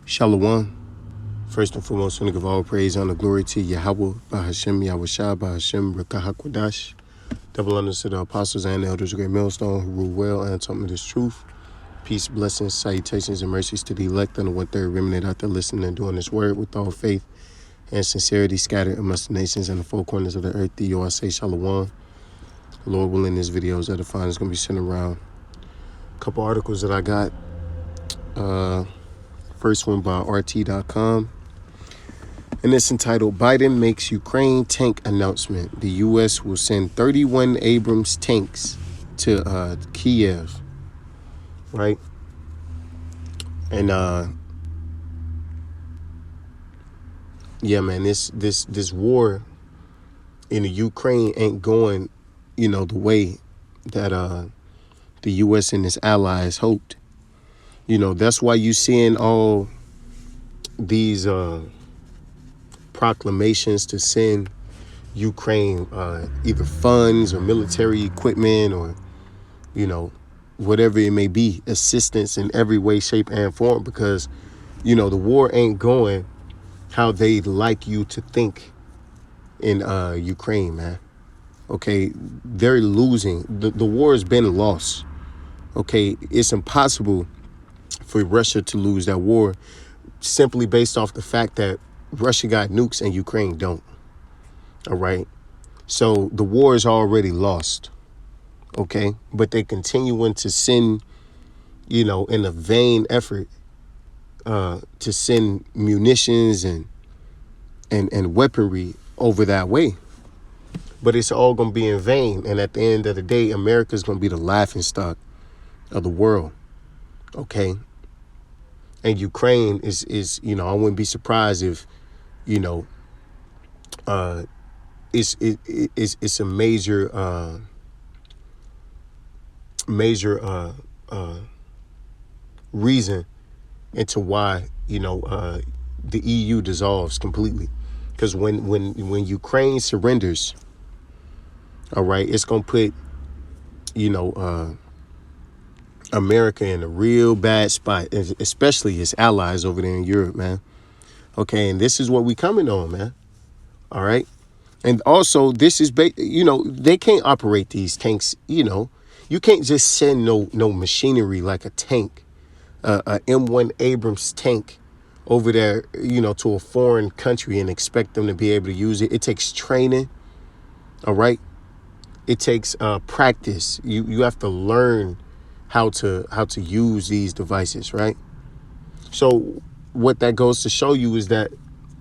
Shalom. First and foremost, I give all praise, honor, glory to Yahweh, Bahashem, Yahushua, Bahashem, Rekahakwadash. Double honors to the apostles and the elders of Great Millstone who rule well and taught me this truth. Peace, blessings, salutations, and mercies to the elect and the one-third remnant out there listening and doing this word with all faith and sincerity scattered amongst the nations and the four corners of the earth. Do I say shalom? Lord willing, this video is edifying. It's going to be sent around. A couple articles that I got. First one by RT.com. And it's entitled, Biden Makes Ukraine Tank Announcement. The U.S. will send 31 Abrams tanks to Kiev. Right? And yeah, man, this war in the Ukraine ain't going, the way that the U.S. and its allies hoped. That's why you seeing all these proclamations to send Ukraine either funds or military equipment or, whatever it may be, assistance in every way, shape, and form, because, the war ain't going how they'd like you to think in Ukraine, man. Okay, they're losing. The war has been lost. Okay, it's impossible for Russia to lose that war simply based off the fact that Russia got nukes and Ukraine don't. All right. So the war is already lost. Okay. But they continuing to send, in a vain effort to send munitions and weaponry over that way. But it's all going to be in vain. And at the end of the day, America's going to be the laughingstock of the world. Okay. And Ukraine is I wouldn't be surprised if, it's a major reason into why, the EU dissolves completely. Because when Ukraine surrenders, all right, it's going to put, America in a real bad spot, especially its allies over there in Europe, man. Okay, and this is what we coming on, man. All right. And also, this is, they can't operate these tanks, You can't just send no machinery like a tank, a M1 Abrams tank over there, to a foreign country and expect them to be able to use it. It takes training. All right. It takes practice. You have to learn how to use these devices, right? So what that goes to show you is that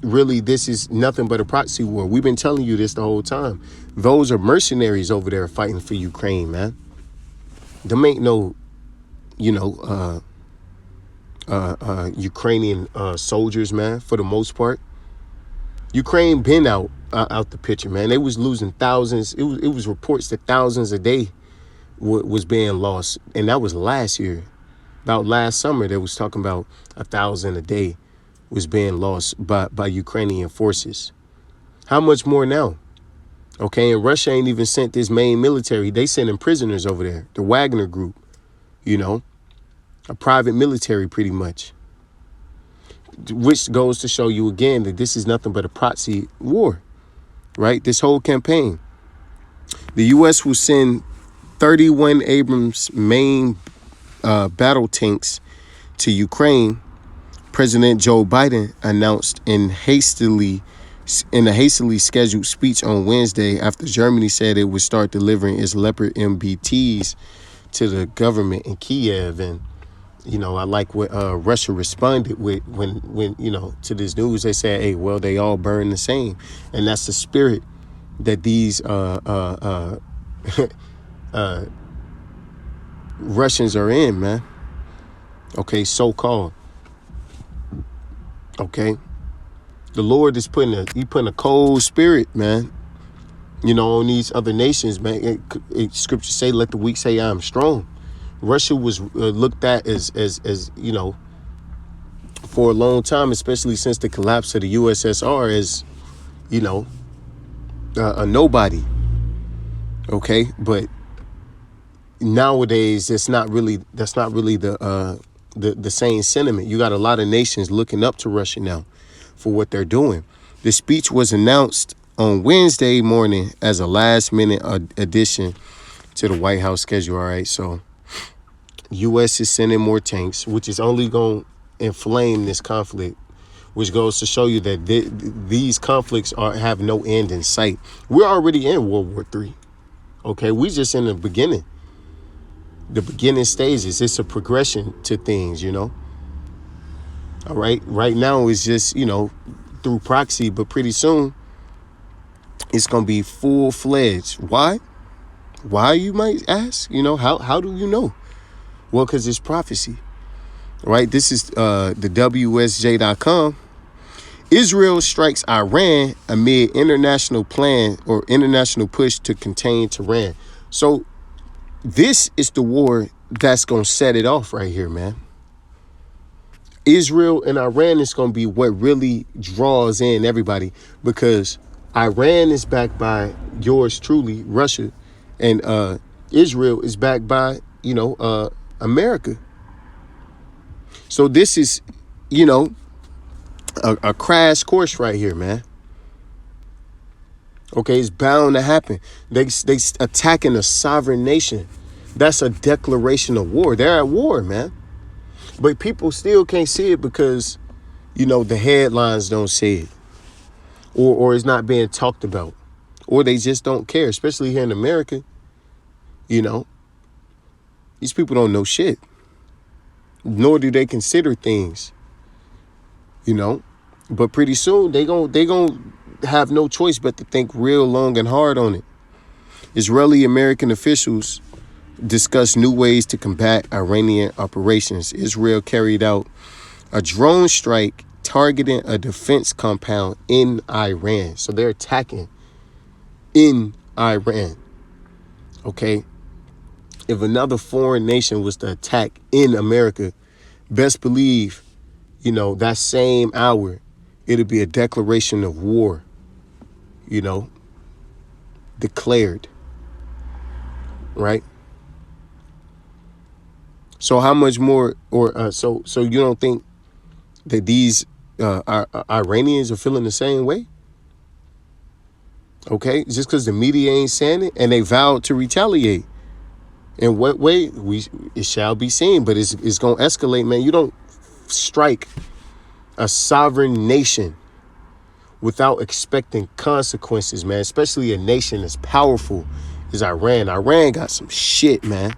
really this is nothing but a proxy war. We've been telling you this the whole time. Those are mercenaries over there fighting for Ukraine, man. Them ain't no, Ukrainian soldiers, man, for the most part. Ukraine been out the picture, man. They was losing thousands. It was reports that thousands a day was being lost. And that was last year. About last summer, they was talking about 1,000 a day was being lost by Ukrainian forces. How much more now? Okay, and Russia ain't even sent this main military. They sending prisoners over there. The Wagner group, a private military pretty much. Which goes to show you again that this is nothing but a proxy war, right? This whole campaign. The U.S. will send 31 Abrams main battle tanks to Ukraine, President Joe Biden announced in a hastily scheduled speech on Wednesday after Germany said it would start delivering its Leopard MBTs to the government in Kiev. And, I like what Russia responded with when to this news. They said, hey, well, they all burn the same. And that's the spirit that these Russians are in, man. Okay, so-called. Okay. The Lord is putting a cold spirit, man, on these other nations, man. Scripture say, let the weak say I am strong. Russia was looked at as for a long time, especially since the collapse of the USSR, as, a nobody. Okay. But nowadays, that's not really the the same sentiment. You got a lot of nations looking up to Russia now for what they're doing. The speech was announced on Wednesday morning as a last-minute addition to the White House schedule. All right, so U.S. is sending more tanks, which is only going to inflame this conflict, which goes to show you that these conflicts have no end in sight. We're already in World War III. Okay, we just in the beginning stages. It's a progression to things, All right. Right now it's just, through proxy, but pretty soon it's going to be full-fledged. Why? Why, you might ask? How do you know? Well, because it's prophecy, right? This is the WSJ.com. Israel strikes Iran amid international plan or international push to contain Tehran. So this is the war that's going to set it off right here, man. Israel and Iran is going to be what really draws in everybody, because Iran is backed by yours truly, Russia, and Israel is backed by, America. So this is, a crash course right here, man. Okay, it's bound to happen. They attacking a sovereign nation. That's a declaration of war. They're at war, man. But people still can't see it because, the headlines don't say it. Or it's not being talked about. Or they just don't care, especially here in America. These people don't know shit. Nor do they consider things. But pretty soon they gon' have no choice but to think real long and hard on it. Israeli American officials discuss new ways to combat Iranian operations. Israel carried out a drone strike targeting a defense compound in Iran. So they're attacking in Iran. Okay. If another foreign nation was to attack in America, best believe, that same hour, it'll be a declaration of war, declared. Right? So how much more, so you don't think that these Iranians are feeling the same way? Okay, just because the media ain't saying it and they vowed to retaliate. In what way? It shall be seen, but it's gonna escalate, man. You don't strike a sovereign nation without expecting consequences, man. Especially a nation as powerful as Iran. Iran got some shit, man.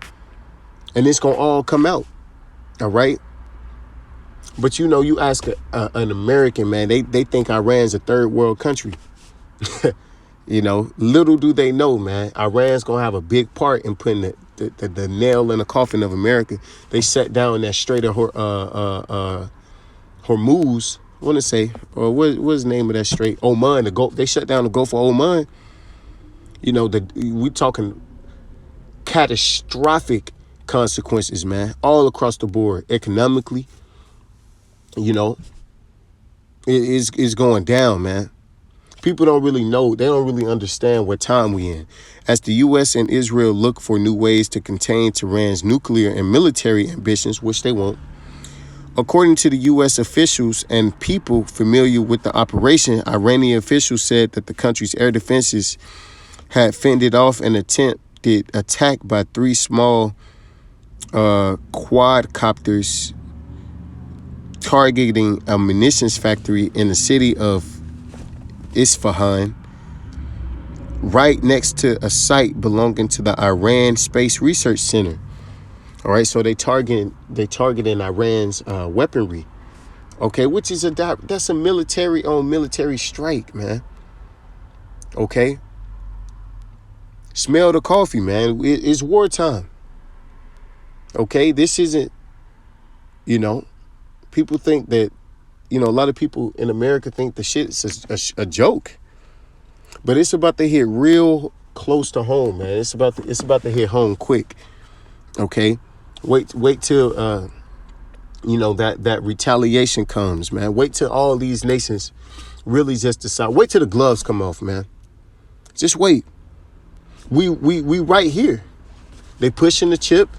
And it's going to all come out. All right. But, you ask an American, man, they think Iran's a third world country. Little do they know, man, Iran's going to have a big part in putting the nail in the coffin of America. They shut down that Strait of Hormuz. I want to say, or what's the name of that strait? Oman, the Gulf. They shut down the Gulf of Oman. We talking catastrophic consequences, man, all across the board. Economically, it is going down, man. People don't really know. They don't really understand what time we in. As the U.S. and Israel look for new ways to contain Tehran's nuclear and military ambitions, which they won't. According to the U.S. officials and people familiar with the operation, Iranian officials said that the country's air defenses had fended off an attempted attack by 3 small quadcopters targeting a munitions factory in the city of Isfahan, right next to a site belonging to the Iran Space Research Center. All right, so they targeting Iran's weaponry. Okay, which is that's a military strike, man. Okay, smell the coffee, man. It's wartime. Okay, this isn't. People think that. A lot of people in America think the shit is a joke, but it's about to hit real close to home, man. It's about to hit home quick. Okay, wait till that retaliation comes, man. Wait till all these nations really just decide. Wait till the gloves come off, man. Just wait. We right here. They pushing the chip.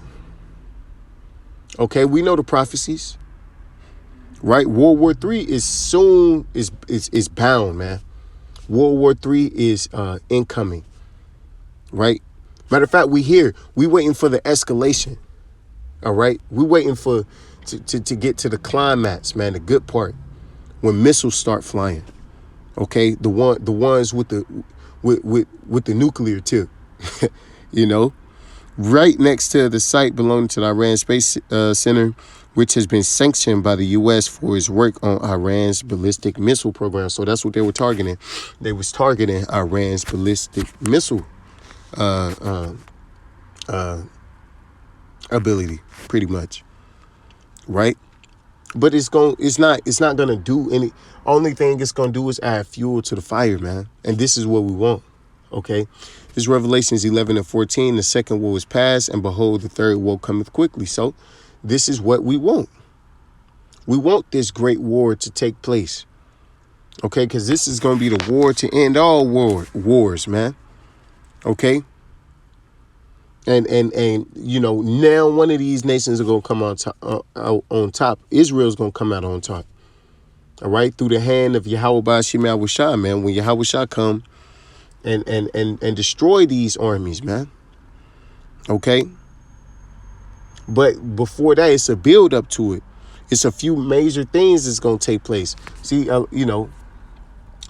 Okay, we know the prophecies, right? World War III is soon is bound, man. World War III is incoming, right? Matter of fact, we waiting for the escalation. All right, we waiting for to get to the climax, man. The good part when missiles start flying. Okay, the ones with the with the nuclear tip, you know, right next to the site belonging to the Iran Space Center, which has been sanctioned by the U.S. for its work on Iran's ballistic missile program. So that's what they were targeting. They was targeting Iran's ballistic missile ability, pretty much, right? But it's not gonna do any. Only thing it's gonna do is add fuel to the fire, man. And this is what we want. Okay, this Revelations 11:14. The second woe is past, and behold, the third woe cometh quickly. So, this is what we want. We want this great war to take place. Okay, because this is gonna be the war to end all wars, man. Okay. And you know, now one of these nations are gonna come on top. Israel's gonna come out on top. All right, through the hand of Yahweh Bashim Yahushua, man. When Yahweh Shah come and destroy these armies, man. Okay. But before that, it's a build up to it. It's a few major things that's gonna take place. See, you know,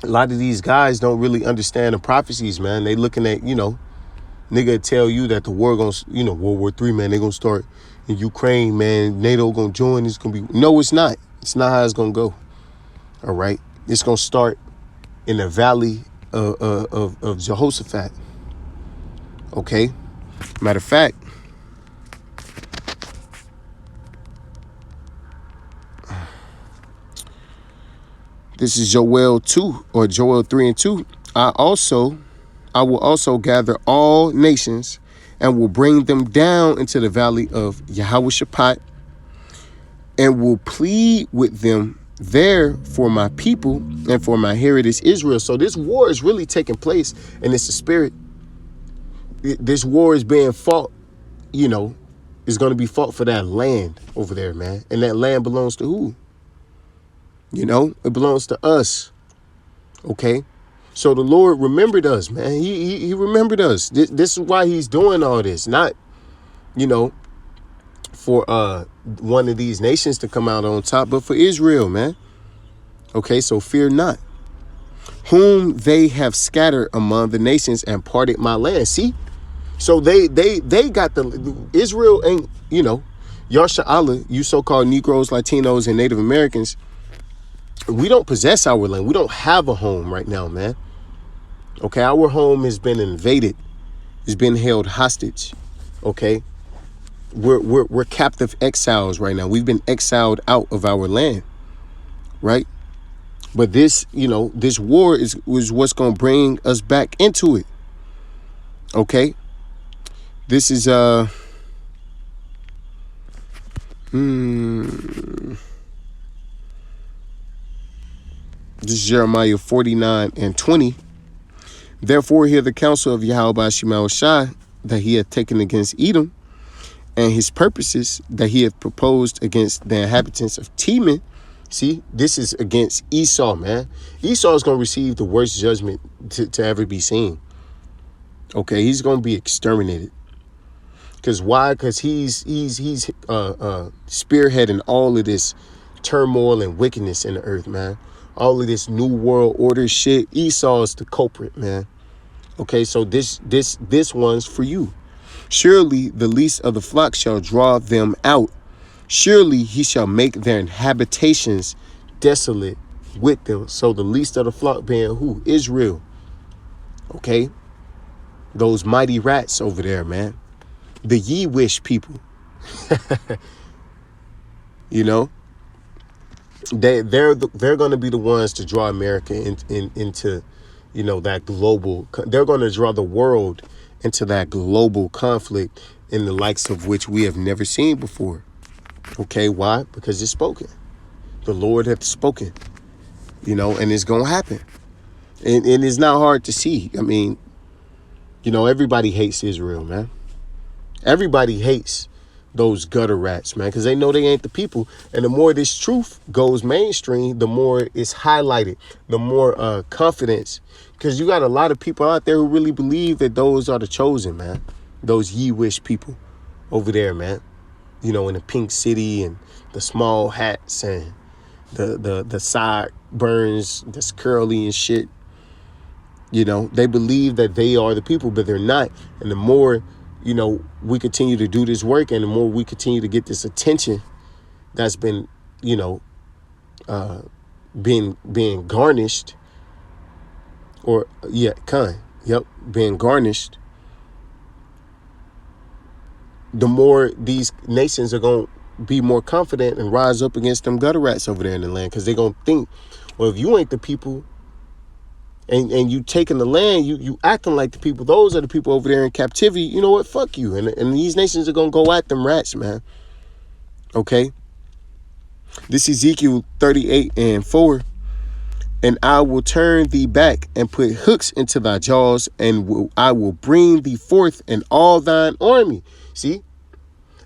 a lot of these guys don't really understand the prophecies, man. They looking at, you know, nigga tell you that the war gonna, you know, World War III, man, they gonna start in Ukraine, man. NATO gonna join. It's gonna be, no, it's not. It's not how it's gonna go. All right, it's gonna start in the valley of Jehoshaphat. Okay, matter of fact, this is Joel 2 or Joel 3:2. I will also gather all nations and will bring them down into the valley of Yahweh and will plead with them there for my people and for my heritage Israel. So this war is really taking place, and it's the spirit. This war is being fought, you know, is going to be fought for that land over there, man. And that land belongs to who? You know, it belongs to us. Okay. So the Lord remembered us, man. He remembered us. This is why he's doing all this. Not, you know, for one of these nations to come out on top, but for Israel, man. Okay, so fear not. Whom they have scattered among the nations and parted my land. See? So they got Israel ain't, you know, Yasha Allah, you so-called Negroes, Latinos, and Native Americans, we don't possess our land. We don't have a home right now, man. Okay, our home has been invaded. It's been held hostage. Okay, we're captive exiles right now. We've been exiled out of our land, right? But this, you know, this war is what's gonna bring us back into it. Okay, this is this is Jeremiah 49:20. Therefore, hear the counsel of Yahweh Shemel Shai that he hath taken against Edom, and his purposes that he hath proposed against the inhabitants of Teman. See, this is against Esau, man. Esau is going to receive the worst judgment to ever be seen. Okay, he's going to be exterminated. Because why? Because he's spearheading all of this turmoil and wickedness in the earth, man. All of this new world order shit. Esau is the culprit, man. Okay, so this one's for you. Surely the least of the flock shall draw them out. Surely he shall make their habitations desolate with them. So the least of the flock being who? Israel. Okay, those mighty rats over there, man. The ye wish people. You know. They're going to be the ones to draw America into, you know, that global. They're going to draw the world into that global conflict in the likes of which we have never seen before. Okay, why? Because it's spoken. The Lord hath spoken, you know, and it's going to happen. And it's not hard to see. I mean, you know, everybody hates Israel, man. Everybody hates those gutter rats, man, because they know they ain't the people. And the more this truth goes mainstream, the more it's highlighted, the more confidence. Because you got a lot of people out there who really believe that those are the chosen, man. Those ye wish people over there, man. You know, in the pink city and the small hats and the side burns that's curly and shit. You know, they believe that they are the people, but they're not. And the more, you know, we continue to do this work and the more we continue to get this attention that's been, you know, being garnished or, being garnished, the more these nations are going to be more confident and rise up against them gutter rats over there in the land. Because they're going to think, well, if you ain't the people, and you taking the land, you acting like the people, those are the people over there in captivity, you know what, fuck you. And these nations are going to go at them rats, man. Okay? This Ezekiel 38:4. And I will turn thee back and put hooks into thy jaws, and I will bring thee forth in all thine army. See?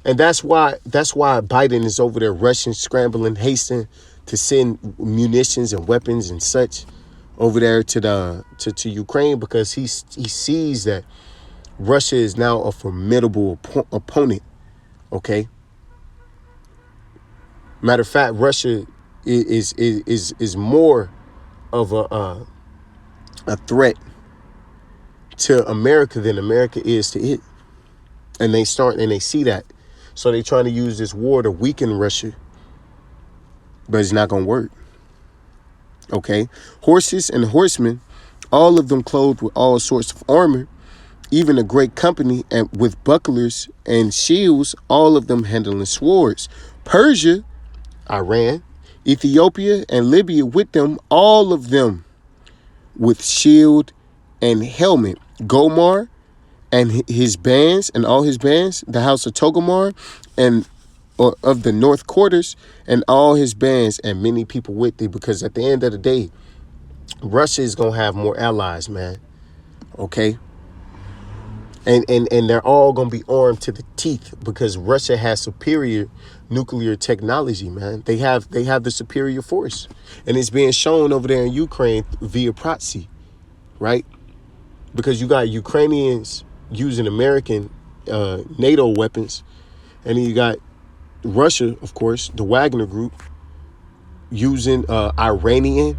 And that's why Biden is over there rushing, scrambling, hastening to send munitions and weapons and such over there to Ukraine, because he sees that Russia is now a formidable opponent. Okay. Matter of fact, Russia is more of a threat to America than America is to it, and they see that, so they're trying to use this war to weaken Russia, but it's not gonna work. Okay, horses and horsemen, all of them clothed with all sorts of armor, even a great company and with bucklers and shields, all of them handling swords. Persia, Iran, Ethiopia, and Libya with them, all of them with shield and helmet. Gomar and his bands and all his bands, the house of Togomar and of the north quarters and all his bands, and many people with thee. Because at the end of the day, Russia is going to have more allies, man. Okay? And they're all going to be armed to the teeth, because Russia has superior nuclear technology, man. They have the superior force. And it's being shown over there in Ukraine via proxy, right? Because you got Ukrainians using American NATO weapons, and then you got Russia, of course, the Wagner Group, using Iranian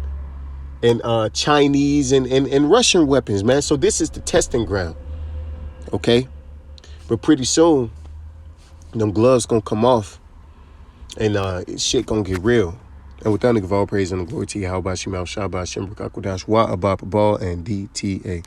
and Chinese and Russian weapons, man. So this is the testing ground, okay? But pretty soon, them gloves gonna come off, and shit gonna get real. And with that, nigga, all praise and glory to you. How about Shemal Shabbat, Shembrak Akwadash, Wa Abba Ball, and DTA.